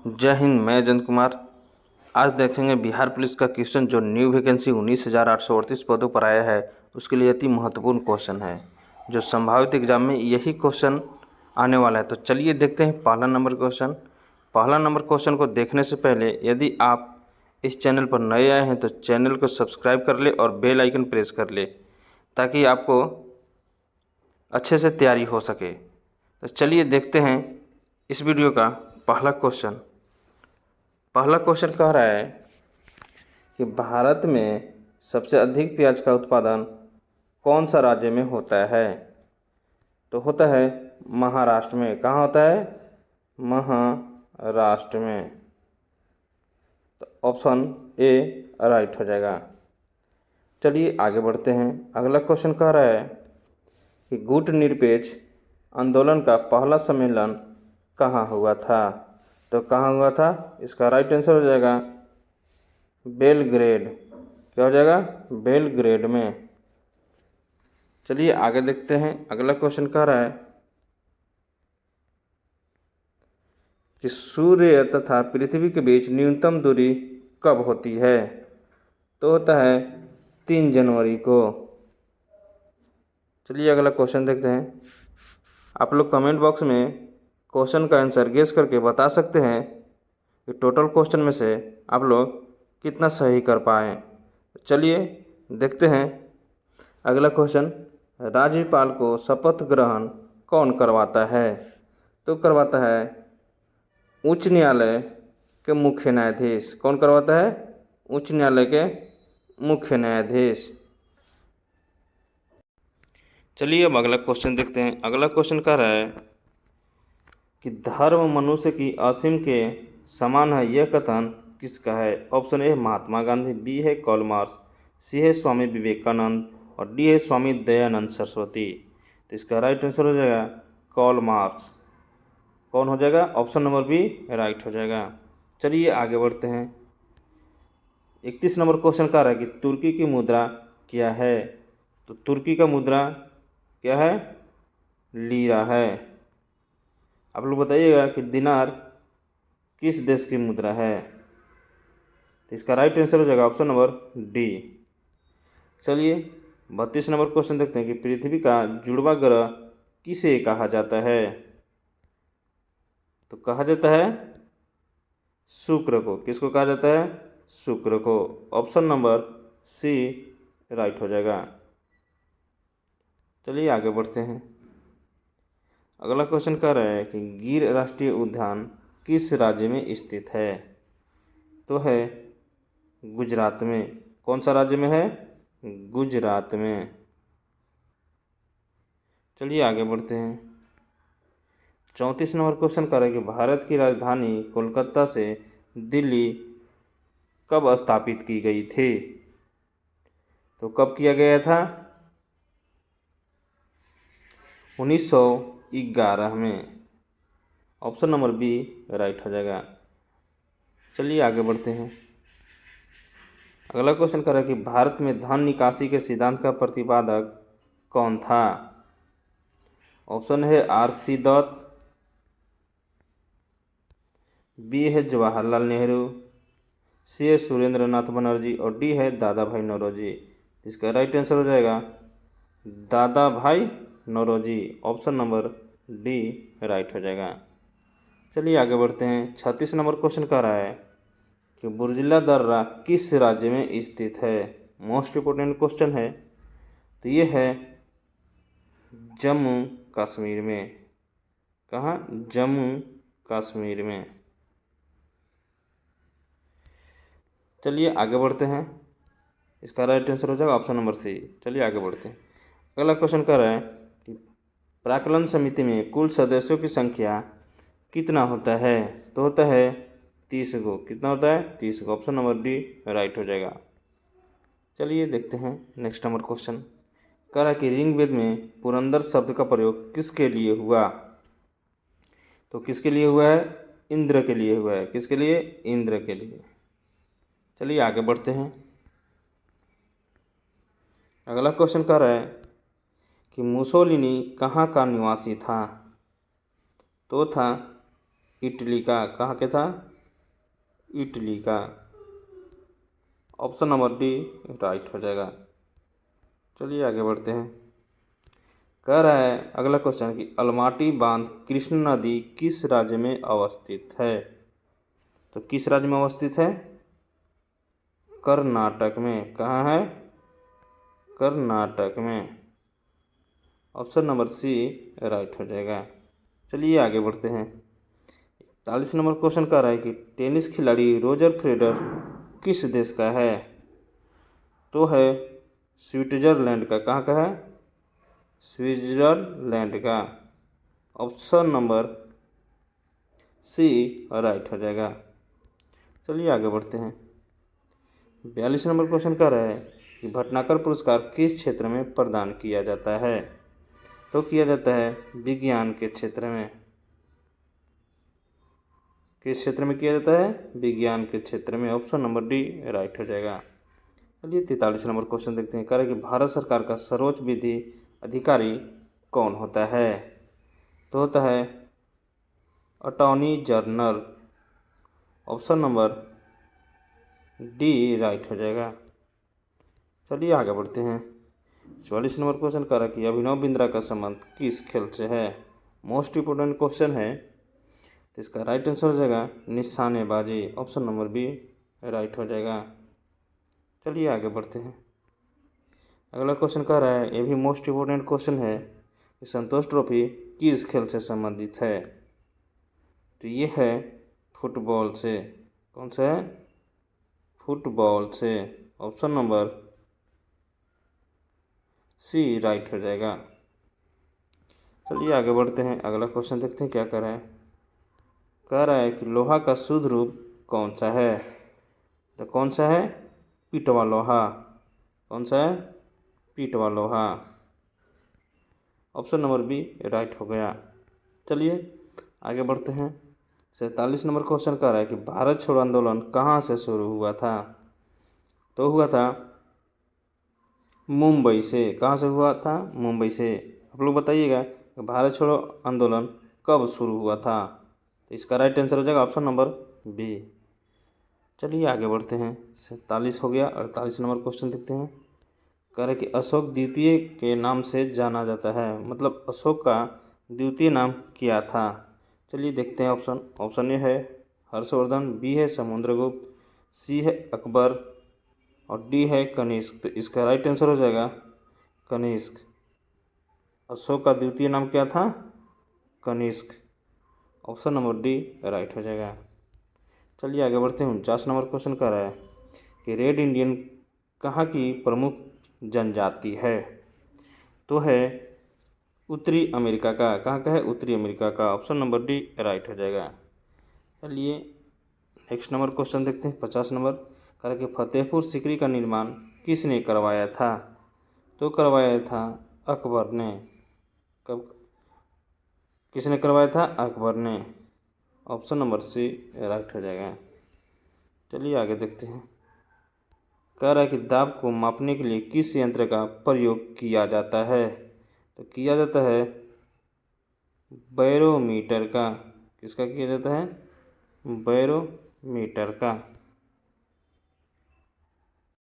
जय हिंद। मैं जयंत कुमार। आज देखेंगे बिहार पुलिस का क्वेश्चन जो न्यू वैकेंसी 19,838 पदों पर आया है उसके लिए अति महत्वपूर्ण क्वेश्चन है, जो संभावित एग्जाम में यही क्वेश्चन आने वाला है। तो चलिए देखते हैं पहला नंबर क्वेश्चन को देखने से पहले यदि आप इस चैनल पर नए आए हैं तो चैनल को सब्सक्राइब कर ले और बेल आइकन प्रेस कर ले ताकि आपको अच्छे से तैयारी हो सके। तो चलिए देखते हैं इस वीडियो का पहला क्वेश्चन कह रहा है कि भारत में सबसे अधिक प्याज का उत्पादन कौन सा राज्य में होता है? तो होता है महाराष्ट्र में। कहाँ होता है? महाराष्ट्र में। तो ऑप्शन ए राइट हो जाएगा। चलिए आगे बढ़ते हैं। अगला क्वेश्चन कह रहा है कि गुट निरपेक्ष आंदोलन का पहला सम्मेलन कहाँ हुआ था? तो कहाँ हुआ था? इसका राइट आंसर हो जाएगा बेलग्रेड। क्या हो जाएगा? बेलग्रेड में। चलिए आगे देखते हैं। अगला क्वेश्चन कह रहा है कि सूर्य तथा पृथ्वी के बीच न्यूनतम दूरी कब होती है? तो होता है 3 जनवरी को। चलिए अगला क्वेश्चन देखते हैं। आप लोग कमेंट बॉक्स में क्वेश्चन का आंसर गेस करके बता सकते हैं कि टोटल क्वेश्चन में से आप लोग कितना सही कर पाएँ। चलिए देखते हैं अगला क्वेश्चन। राज्यपाल को शपथ ग्रहण कौन करवाता है? तो करवाता है उच्च न्यायालय के मुख्य न्यायाधीश। कौन करवाता है? उच्च न्यायालय के मुख्य न्यायाधीश। चलिए अब अगला क्वेश्चन देखते हैं। अगला क्वेश्चन कह रहा है कि धर्म मनुष्य की असीम के समान है, यह कथन किसका है? Option A Mahatma Gandhi, B है कार्ल मार्क्स, सी है स्वामी विवेकानंद और डी है स्वामी दयानंद सरस्वती। तो इसका राइट आंसर हो जाएगा कार्ल मार्क्स। कौन हो जाएगा? ऑप्शन नंबर बी राइट हो जाएगा। चलिए आगे बढ़ते हैं। 31 नंबर क्वेश्चन कह रहा है कि तुर्की की मुद्रा क्या है? तो तुर्की का मुद्रा क्या है? लीरा है। आप लोग बताइएगा कि दिनार किस देश की मुद्रा है? तो इसका राइट आंसर हो जाएगा ऑप्शन नंबर डी। चलिए 32 नंबर क्वेश्चन देखते हैं कि पृथ्वी का जुड़वा ग्रह किसे कहा जाता है? तो कहा जाता है शुक्र को। किसको कहा जाता है? शुक्र को। ऑप्शन नंबर सी राइट हो जाएगा। चलिए आगे बढ़ते हैं। अगला क्वेश्चन कह रहा है कि गिर राष्ट्रीय उद्यान किस राज्य में स्थित है? तो है गुजरात में। कौन सा राज्य में है? गुजरात में। चलिए आगे बढ़ते हैं। 34 नंबर क्वेश्चन कह रहा है कि भारत की राजधानी कोलकाता से दिल्ली कब स्थापित की गई थी? तो कब किया गया था? 1911 में। ऑप्शन नंबर बी राइट हो जाएगा। चलिए आगे बढ़ते हैं। अगला क्वेश्चन कर रहा है कि भारत में धन निकासी के सिद्धांत का प्रतिपादक कौन था? ऑप्शन है आर.सी. दत्त, बी है जवाहरलाल नेहरू, सी है सुरेंद्र नाथ बनर्जी और डी है दादा भाई नौरोजी। इसका राइट आंसर हो जाएगा Dadabhai Naoroji. Option number D right हो जाएगा। चलिए आगे बढ़ते हैं। 36 नंबर क्वेश्चन कह रहा है कि बुर्जिला दर्रा किस राज्य में स्थित है? मोस्ट इम्पोर्टेंट क्वेश्चन है। तो ये है जम्मू कश्मीर में। कहाँ? जम्मू कश्मीर में। चलिए आगे बढ़ते हैं। इसका राइट आंसर हो जाएगा ऑप्शन नंबर सी। चलिए आगे बढ़ते हैं। अगला क्वेश्चन कह रहा है कि प्राक्कलन समिति में कुल सदस्यों की संख्या कितना होता है? तो होता है 30 गो। कितना होता है? 30 गो। ऑप्शन नंबर डी राइट हो जाएगा। चलिए देखते हैं नेक्स्ट नंबर क्वेश्चन। कह रहा है कि ऋग्वेद में पुरंदर शब्द का प्रयोग किसके लिए हुआ? तो किसके लिए हुआ है? इंद्र के लिए हुआ है। किसके लिए? इंद्र के लिए। चलिए आगे बढ़ते हैं। अगला क्वेश्चन कह रहा है कि मुसोलिनी कहाँ का निवासी था? तो था इटली का। कहाँ के था? इटली का। ऑप्शन नंबर डी राइट हो जाएगा। चलिए आगे बढ़ते हैं। कह रहा है अगला क्वेश्चन कि अलमाटी बांध कृष्ण नदी किस राज्य में अवस्थित है। तो किस राज्य में अवस्थित है? कर्नाटक में। कहाँ है? कर्नाटक में। ऑप्शन नंबर सी राइट हो जाएगा। चलिए आगे बढ़ते हैं। 41 नंबर क्वेश्चन कह रहा है कि टेनिस खिलाड़ी रोजर फेडरर किस देश का है। तो है स्विट्जरलैंड का। कहाँ का है? स्विट्जरलैंड का। ऑप्शन नंबर सी राइट हो जाएगा। चलिए आगे बढ़ते हैं। 42 नंबर क्वेश्चन कह रहा है कि भटनागर पुरस्कार किस क्षेत्र में प्रदान किया जाता है। तो किया जाता है विज्ञान के क्षेत्र में। किस क्षेत्र में किया जाता है? विज्ञान के क्षेत्र में। ऑप्शन नंबर डी राइट हो जाएगा। चलिए 43 नंबर क्वेश्चन देखते हैं। कह रहे कि भारत सरकार का सर्वोच्च विधि अधिकारी कौन होता है। तो होता है attorney general. Option number D right हो जाएगा। चलिए आगे बढ़ते हैं। 44 नंबर क्वेश्चन कह रहा है कि अभिनव बिंद्रा का संबंध किस खेल से है। मोस्ट इम्पोर्टेंट क्वेश्चन है, तो इसका राइट आंसर हो जाएगा निशानेबाजी। ऑप्शन नंबर बी राइट हो जाएगा। चलिए आगे बढ़ते हैं। अगला क्वेश्चन कह रहा है, ये भी मोस्ट इम्पोर्टेंट क्वेश्चन है कि संतोष ट्रॉफी किस खेल से संबंधित है। तो ये है फुटबॉल से। कौन सा है? फुटबॉल से। ऑप्शन नंबर सी राइट हो जाएगा। चलिए आगे बढ़ते हैं। अगला क्वेश्चन देखते हैं क्या कह रहा है। कह रहा है कि लोहा का शुद्ध रूप कौन सा है। तो कौन सा है? पीटवा लोहा। कौन सा है? पीटवा लोहा। ऑप्शन नंबर बी राइट हो गया। चलिए आगे बढ़ते हैं। 47 नंबर क्वेश्चन कह रहा है कि भारत छोड़ो आंदोलन कहाँ से शुरू हुआ था। तो हुआ था मुंबई से। कहाँ से हुआ था? मुंबई से। आप लोग बताइएगा कि भारत छोड़ो आंदोलन कब शुरू हुआ था। तो इसका राइट आंसर हो जाएगा ऑप्शन नंबर बी। चलिए आगे बढ़ते हैं। 47 हो गया। 48 नंबर क्वेश्चन देखते हैं। कह रहे कि अशोक द्वितीय के नाम से जाना जाता है, मतलब अशोक का द्वितीय नाम क्या था। चलिए देखते हैं ऑप्शन। ऑप्शन ए है हर्षवर्धन, बी है समुद्रगुप्त, सी है अकबर और डी है कनिष्क। तो इसका राइट आंसर हो जाएगा कनिष्क। अशोक का द्वितीय नाम क्या था? Kanishka. Option number D right हो जाएगा। चलिए आगे बढ़ते हैं। 49 नंबर क्वेश्चन कह रहा है कि रेड इंडियन कहाँ की प्रमुख जनजाति है। तो है उत्तरी अमेरिका का। कहाँ का है? उत्तरी अमेरिका का। ऑप्शन नंबर डी राइट हो जाएगा। चलिए नेक्स्ट नंबर क्वेश्चन देखते हैं। 50 नंबर कह रहा है कि फतेहपुर सीकरी का निर्माण किसने करवाया था। तो करवाया था अकबर ने। कब? किसने करवाया था? अकबर ने। ऑप्शन नंबर सी राइट हो जाएगा। चलिए आगे देखते हैं। कह रहा है कि दाब को मापने के लिए किस यंत्र का प्रयोग किया जाता है। तो किया जाता है बैरोमीटर का। किसका किया जाता है? बैरोमीटर का।